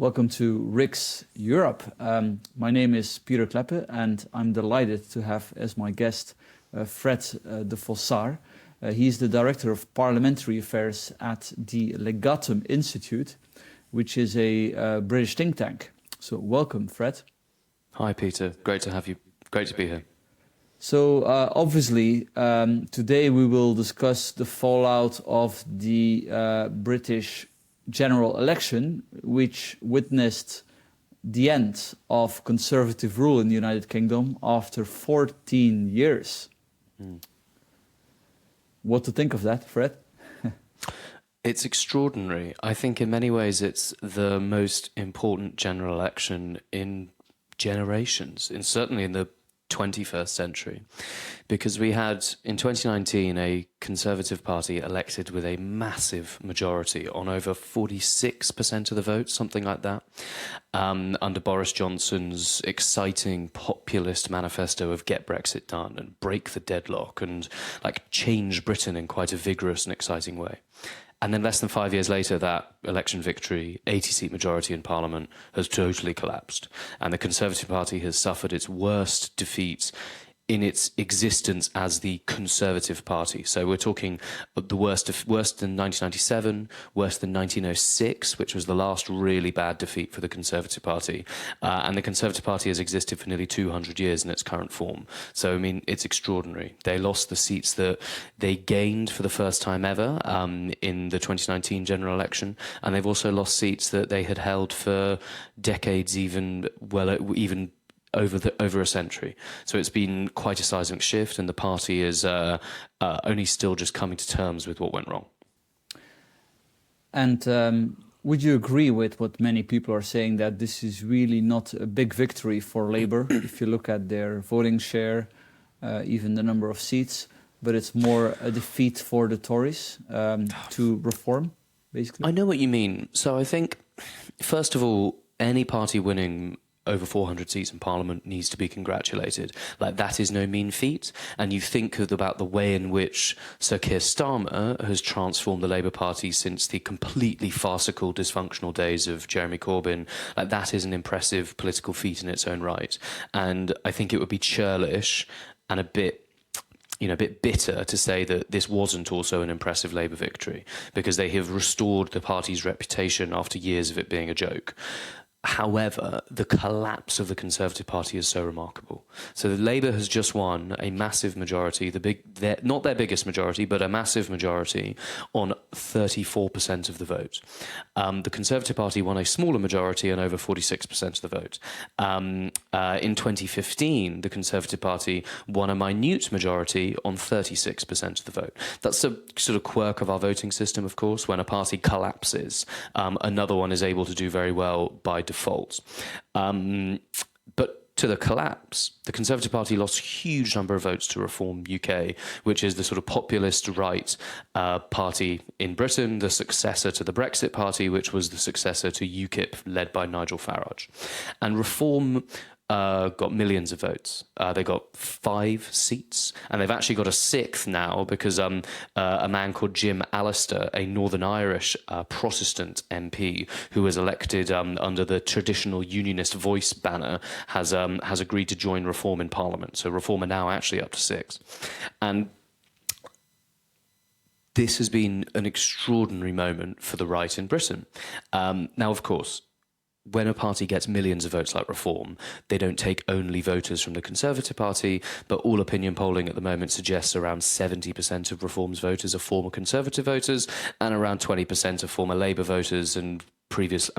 Welcome to Riks Europe. My name is Peter Kleppe and I'm delighted to have as my guest Fred de Fossard. He's the Director of Parliamentary Affairs at the Legatum Institute, which is a British think tank. So welcome, Fred. Hi, Peter. Great to have you. Great to be here. So obviously, today we will discuss the fallout of the British general election, which witnessed the end of conservative rule in the United Kingdom after 14 years. What to think of that, Fred? It's extraordinary. I think in many ways it's the most important general election in generations, and certainly in the 21st century, because we had in 2019 a Conservative Party elected with a massive majority on over 46% of the vote, something like that, under Boris Johnson's exciting populist manifesto of get Brexit done and break the deadlock and like change Britain in quite a vigorous and exciting way. And then less than 5 years later, that election victory, 80-seat majority in Parliament, has totally collapsed. And the Conservative Party has suffered its worst defeat in its existence as the Conservative Party. So we're talking the worst than 1997, worse than 1906, which was the last really bad defeat for the Conservative Party. And the Conservative Party has existed for nearly 200 years in its current form. So, I mean, it's extraordinary. They lost the seats that they gained for the first time ever in the 2019 general election. And they've also lost seats that they had held for decades, even over a century. So it's been quite a seismic shift, and the party is only still just coming to terms with what went wrong. And would you agree with what many people are saying, that this is really not a big victory for Labour, if you look at their voting share, even the number of seats, but it's more a defeat for the Tories to reform, basically? I know what you mean. So I think, first of all, any party winning over 400 seats in Parliament needs to be congratulated. Like, that is no mean feat. And you think about the way in which Sir Keir Starmer has transformed the Labour Party since the completely farcical, dysfunctional days of Jeremy Corbyn. Like, that is an impressive political feat in its own right. And I think it would be churlish and a bit bitter to say that this wasn't also an impressive Labour victory, because they have restored the party's reputation after years of it being a joke. However, the collapse of the Conservative Party is so remarkable. So the Labour has just won a massive majority, not their biggest majority, but a massive majority on 34% of the vote. The Conservative Party won a smaller majority on over 46% of the vote. In 2015, the Conservative Party won a minute majority on 36% of the vote. That's a sort of quirk of our voting system, of course. When a party collapses, another one is able to do very well by default. But to the collapse, the Conservative Party lost a huge number of votes to Reform UK, which is the sort of populist right party in Britain, the successor to the Brexit Party, which was the successor to UKIP, led by Nigel Farage. And Reform got millions of votes. They got 5 seats, and they've actually got a 6th now because a man called Jim Allister, a Northern Irish Protestant MP who was elected under the traditional Unionist Voice banner, has agreed to join Reform in Parliament. So Reform are now actually up to 6. And this has been an extraordinary moment for the right in Britain. Now, of course, when a party gets millions of votes like Reform, they don't take only voters from the Conservative Party, but all opinion polling at the moment suggests around 70% of Reform's voters are former Conservative voters and around 20% are former Labour voters and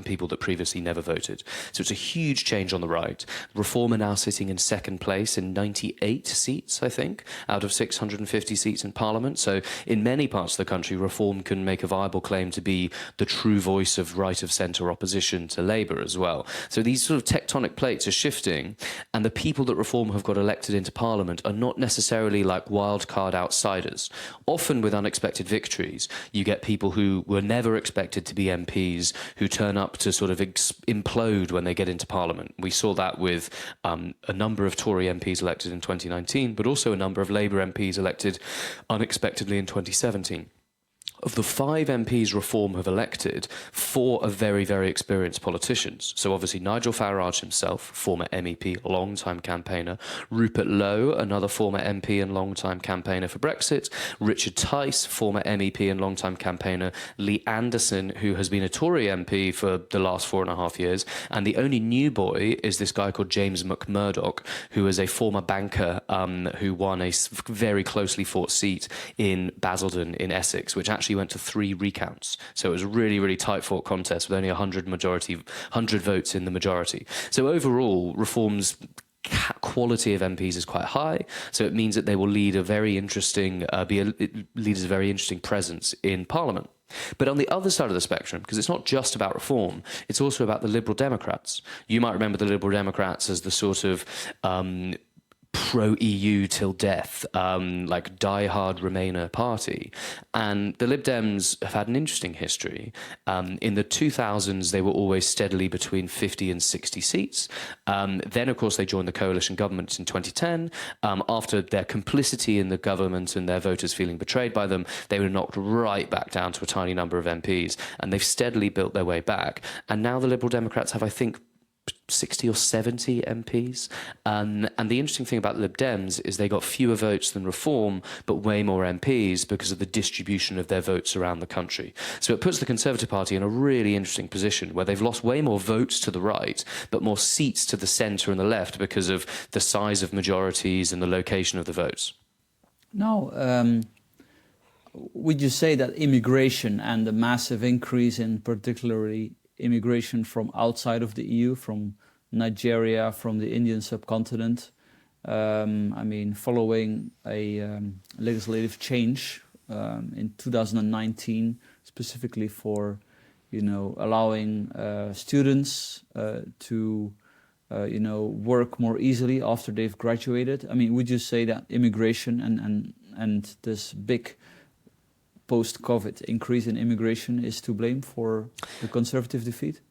people that previously never voted. So it's a huge change on the right. Reform are now sitting in second place in 98 seats, I think, out of 650 seats in Parliament. So in many parts of the country, Reform can make a viable claim to be the true voice of right-of-centre opposition to Labour as well. So these sort of tectonic plates are shifting, and the people that Reform have got elected into Parliament are not necessarily like wild-card outsiders. Often with unexpected victories, you get people who were never expected to be MPs, who turn up to sort of implode when they get into Parliament. We saw that with a number of Tory MPs elected in 2019, but also a number of Labour MPs elected unexpectedly in 2017. Of the 5 MPs Reform have elected, 4 are very, very experienced politicians. So obviously Nigel Farage himself, former MEP, long-time campaigner. Rupert Lowe, another former MP and long-time campaigner for Brexit. Richard Tice, former MEP and long-time campaigner. Lee Anderson, who has been a Tory MP for the last 4.5 years. And the only new boy is this guy called James McMurdoch, who is a former banker who won a very closely fought seat in Basildon in Essex, which actually went to 3 recounts. So it was a really, really tight fought contest with only 100 votes in the majority. So overall, Reform's quality of MPs is quite high. So it means that they will lead a very interesting, lead as a very interesting presence in Parliament. But on the other side of the spectrum, because it's not just about Reform, it's also about the Liberal Democrats. You might remember the Liberal Democrats as the sort of pro-EU till death, like die-hard Remainer party. And the Lib Dems have had an interesting history. In the 2000s, they were always steadily between 50 and 60 seats. Then, of course, they joined the coalition government in 2010. After their complicity in the government and their voters feeling betrayed by them, they were knocked right back down to a tiny number of MPs. And they've steadily built their way back. And now the Liberal Democrats have, I think, 60 or 70 MPs. And the interesting thing about the Lib Dems is they got fewer votes than Reform, but way more MPs because of the distribution of their votes around the country. So it puts the Conservative Party in a really interesting position where they've lost way more votes to the right, but more seats to the centre and the left because of the size of majorities and the location of the votes. Now, would you say that immigration and the massive increase in particularly immigration from outside of the EU, from Nigeria, from the Indian subcontinent, I mean, following a legislative change in 2019, specifically for, allowing students to, work more easily after they've graduated. I mean, would you say that immigration and this big post-COVID increase in immigration is to blame for the Conservative defeat?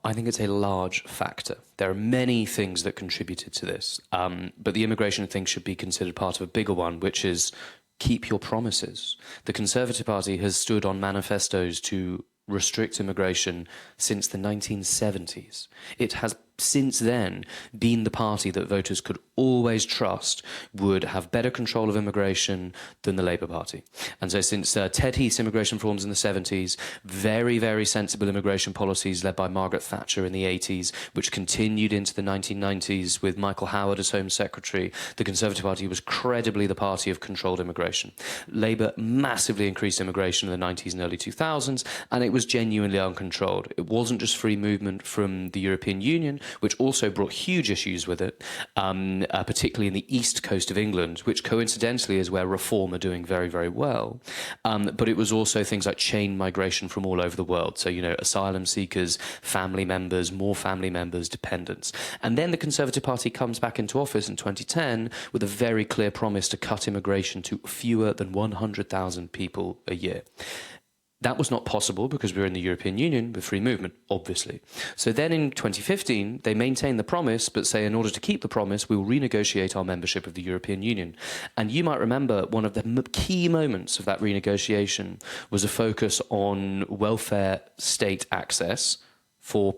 I think it's a large factor. There are many things that contributed to this, but the immigration thing should be considered part of a bigger one, which is keep your promises. The Conservative Party has stood on manifestos to restrict immigration since the 1970s. It has since then been the party that voters could always trust would have better control of immigration than the Labour Party. And so since Ted Heath's immigration reforms in the 70s, very, very sensible immigration policies led by Margaret Thatcher in the 80s, which continued into the 1990s with Michael Howard as Home Secretary, the Conservative Party was credibly the party of controlled immigration. Labour massively increased immigration in the 90s and early 2000s, and it was genuinely uncontrolled. It wasn't just free movement from the European Union, which also brought huge issues with it, particularly in the east coast of England, which coincidentally is where Reform are doing very, very well. But it was also things like chain migration from all over the world. So, asylum seekers, family members, more family members, dependents. And then the Conservative Party comes back into office in 2010 with a very clear promise to cut immigration to fewer than 100,000 people a year. That was not possible because we were in the European Union with free movement, obviously. So then in 2015, they maintain the promise, but say in order to keep the promise, we will renegotiate our membership of the European Union. And you might remember one of the key moments of that renegotiation was a focus on welfare state access for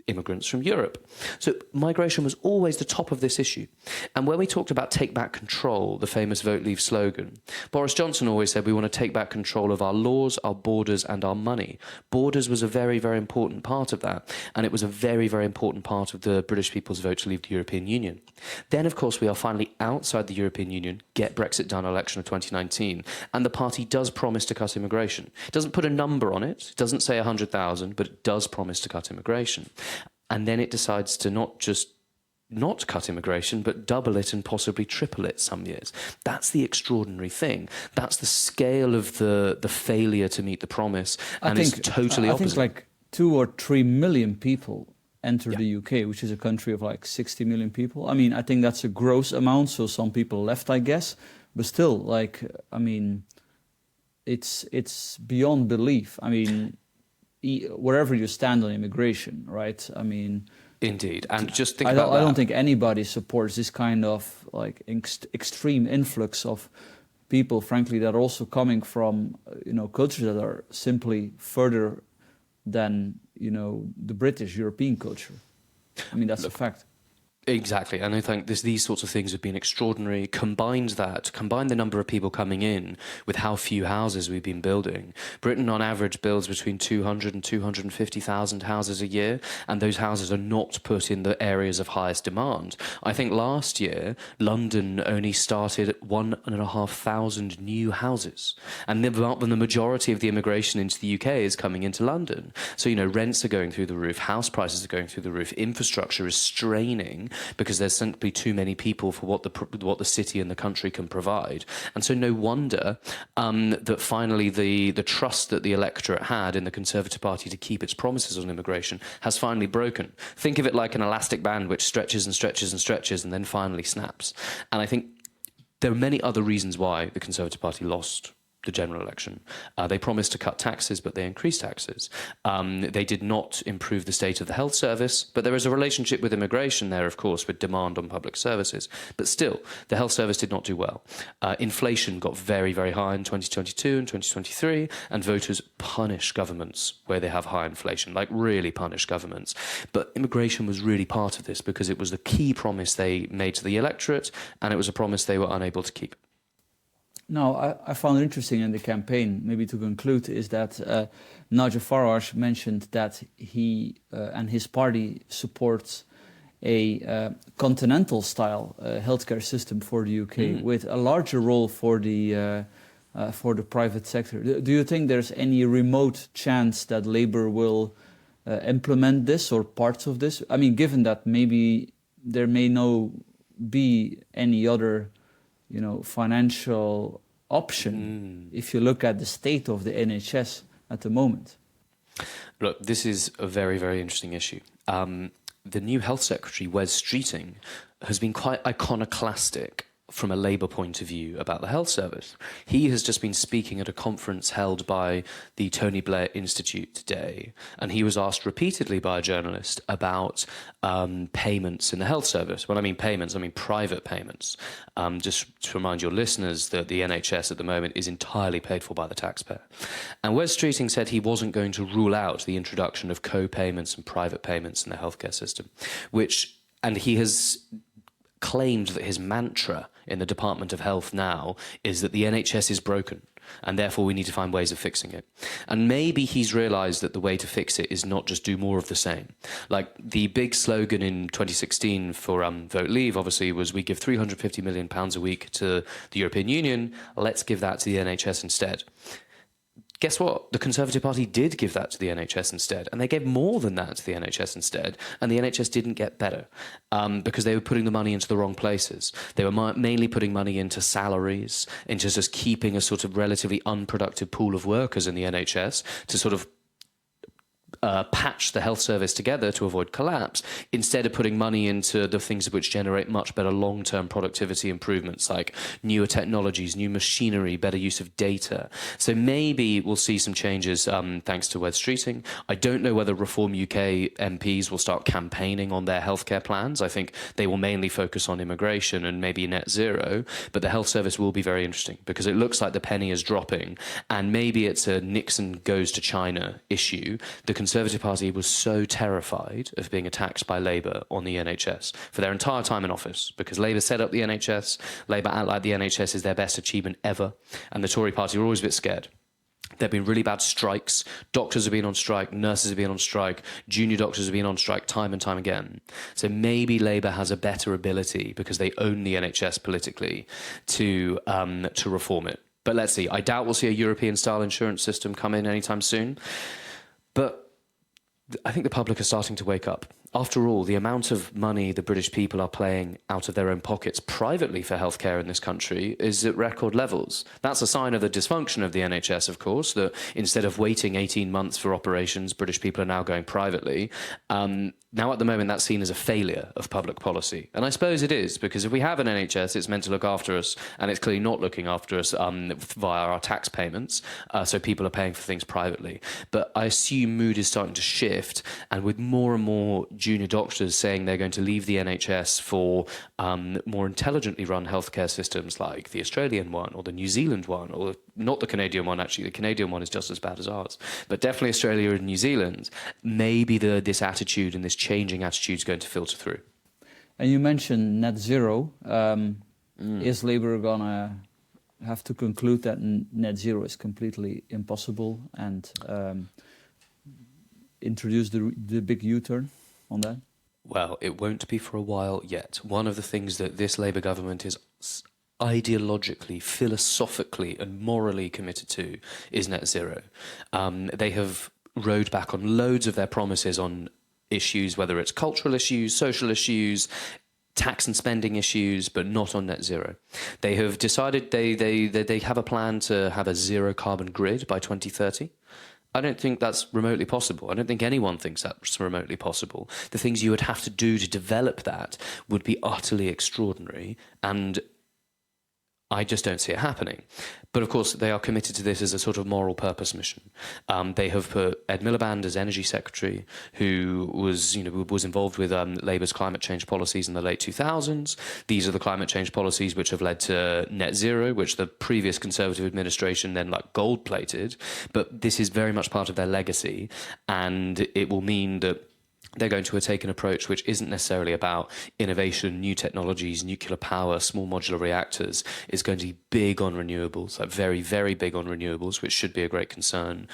immigrants from Europe. So migration was always the top of this issue. And when we talked about take back control, the famous Vote Leave slogan, Boris Johnson always said we want to take back control of our laws, our borders and our money. Borders was a very, very important part of that. And it was a very, very important part of the British people's vote to leave the European Union. Then, of course, we are finally outside the European Union, get Brexit done election of 2019. And the party does promise to cut immigration. It doesn't put a number on it. It doesn't say 100,000, but it does promise to cut immigration. And then it decides to not just not cut immigration, but double it and possibly triple it some years. That's the extraordinary thing. That's the scale of the failure to meet the promise. And it's totally opposite. I think like 2 or 3 million people enter the UK, which is a country of like 60 million people. I mean, I think that's a gross amount. So some people left, I guess. But still, like, I mean, it's beyond belief. I mean, wherever you stand on immigration, right? I mean, indeed, and just think I about that. I don't think anybody supports this kind of like extreme influx of people, frankly, that are also coming from cultures that are simply further than the British European culture. I mean, that's a fact. Exactly, and I think these sorts of things have been extraordinary. Combine the number of people coming in with how few houses we've been building. Britain, on average, builds between 200 and 250,000 houses a year, and those houses are not put in the areas of highest demand. I think last year, London only started 1,500 new houses, and the majority of the immigration into the UK is coming into London. So, rents are going through the roof, house prices are going through the roof, infrastructure is straining, because there's simply too many people for what the city and the country can provide. And so no wonder that finally the trust that the electorate had in the Conservative Party to keep its promises on immigration has finally broken. Think of it like an elastic band which stretches and stretches and stretches and then finally snaps. And I think there are many other reasons why the Conservative Party lost the general election. They promised to cut taxes, but they increased taxes. They did not improve the state of the health service, but there is a relationship with immigration there, of course, with demand on public services. But still, the health service did not do well. Inflation got very, very high in 2022 and 2023, and voters punish governments where they have high inflation, like really punish governments. But immigration was really part of this because it was the key promise they made to the electorate, and it was a promise they were unable to keep. No, I found it interesting in the campaign, maybe to conclude, is that Nigel Farage mentioned that he and his party supports a continental-style healthcare system for the UK with a larger role for the private sector. Do you think there's any remote chance that Labour will implement this or parts of this? I mean, given that maybe there may not be any other financial option if you look at the state of the NHS at the moment. Look, this is a very, very interesting issue. The new Health Secretary, Wes Streeting, has been quite iconoclastic from a Labour point of view about the health service. He has just been speaking at a conference held by the Tony Blair Institute today, and he was asked repeatedly by a journalist about payments in the health service. When I mean payments, I mean private payments. Just to remind your listeners that the NHS at the moment is entirely paid for by the taxpayer. And Wes Streeting said he wasn't going to rule out the introduction of co-payments and private payments in the healthcare system, and he has claimed that his mantra in the Department of Health now is that the NHS is broken and therefore we need to find ways of fixing it. And maybe he's realised that the way to fix it is not just do more of the same. Like the big slogan in 2016 for Vote Leave, obviously, was we give £350 million a week to the European Union, let's give that to the NHS instead. Guess what? The Conservative Party did give that to the NHS instead, and they gave more than that to the NHS instead, and the NHS didn't get better because they were putting the money into the wrong places. They were mainly putting money into salaries, into just keeping a sort of relatively unproductive pool of workers in the NHS to sort of patch the health service together to avoid collapse, instead of putting money into the things which generate much better long-term productivity improvements, like newer technologies, new machinery, better use of data. So maybe we'll see some changes thanks to Wes Streeting. I don't know whether Reform UK MPs will start campaigning on their healthcare plans. I think they will mainly focus on immigration and maybe net zero, but the health service will be very interesting because it looks like the penny is dropping, and maybe it's a Nixon goes to China issue. The Conservative Party was so terrified of being attacked by Labour on the NHS for their entire time in office, because Labour set up the NHS, Labour act like the NHS is their best achievement ever, and the Tory Party were always a bit scared. There have been really bad strikes. Doctors have been on strike, nurses have been on strike, junior doctors have been on strike time and time again. So maybe Labour has a better ability, because they own the NHS politically, to reform it. But let's see. I doubt we'll see a European-style insurance system come in anytime soon. But I think the public are starting to wake up. After all, the amount of money the British people are paying out of their own pockets privately for healthcare in this country is at record levels. That's a sign of the dysfunction of the NHS, of course, that instead of waiting 18 months for operations, British people are now going privately. Now, at the moment, that's seen as a failure of public policy. And I suppose it is, because if we have an NHS, it's meant to look after us, and it's clearly not looking after us via our tax payments, so people are paying for things privately. But I assume mood is starting to shift, and with more and more junior doctors saying they're going to leave the NHS for more intelligently run healthcare systems like the Australian one or the New Zealand one, or not the Canadian one, actually. The Canadian one is just as bad as ours. But definitely Australia and New Zealand, maybe this attitude and this changing attitude is going to filter through. And you mentioned net zero. Is Labour going to have to conclude that net zero is completely impossible and introduce the big U-turn on that? Well, it won't be for a while yet. One of the things that this Labour government is ideologically, philosophically and morally committed to is net zero. They have rode back on loads of their promises on issues, whether it's cultural issues, social issues, tax and spending issues, but not on net zero. They have decided they have a plan to have a zero carbon grid by 2030. I don't think that's remotely possible. I don't think anyone thinks that's remotely possible. The things you would have to do to develop that would be utterly extraordinary, and I just don't see it happening. But of course, they are committed to this as a sort of moral purpose mission. They have put Ed Miliband as Energy Secretary, who was involved with Labour's climate change policies in the late 2000s. These are the climate change policies which have led to net zero, which the previous Conservative administration then gold-plated. But this is very much part of their legacy, and it will mean that they're going to take an approach which isn't necessarily about innovation, new technologies, nuclear power, small modular reactors. It's going to be big on renewables, very, very big on renewables, which should be a great concern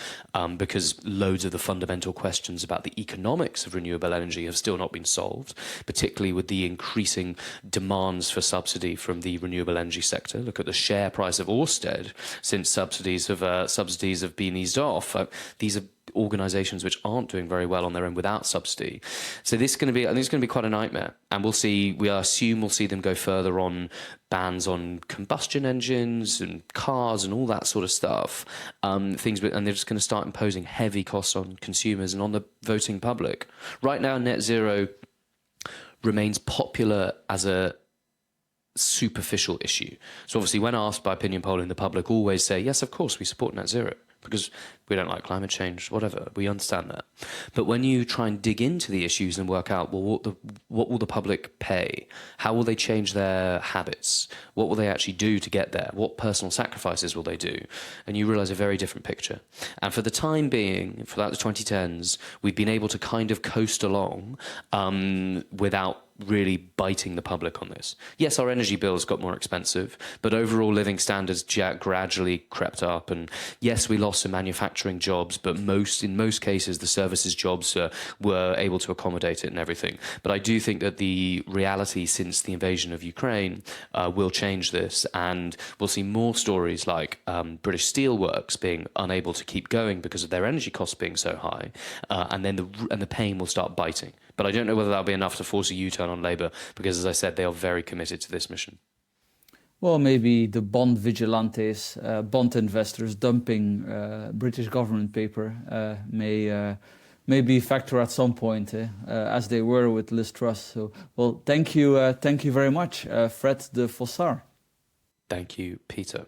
because loads of the fundamental questions about the economics of renewable energy have still not been solved, particularly with the increasing demands for subsidy from the renewable energy sector. Look at the share price of Ørsted since subsidies have been eased off. These are organisations which aren't doing very well on their own without subsidy. So this is going to be quite a nightmare. And we assume we'll see them go further on bans on combustion engines and cars and all that sort of stuff. And they're just going to start imposing heavy costs on consumers and on the voting public. Right now, net zero remains popular as a superficial issue. So obviously, when asked by opinion polling, the public always say, yes, of course, we support net zero, because we don't like climate change, whatever, we understand that. But when you try and dig into the issues and work out, well, what will the public pay? How will they change their habits? What will they actually do to get there? What personal sacrifices will they do? And you realise a very different picture. And for the time being, throughout the 2010s, we've been able to kind of coast along without really biting the public on this. Yes, our energy bills got more expensive, but overall living standards gradually crept up. And yes, we lost some manufacturing jobs, but in most cases, the services jobs were able to accommodate it and everything. But I do think that the reality since the invasion of Ukraine will change this, and we'll see more stories like British steelworks being unable to keep going because of their energy costs being so high, and then the pain will start biting. But I don't know whether that'll be enough to force a U-turn on Labour, because, as I said, they are very committed to this mission. Well, maybe the bond vigilantes, bond investors dumping British government paper may be a factor at some point, as they were with Liz Truss. So, well, thank you very much, Fred de Fossard. Thank you, Peter.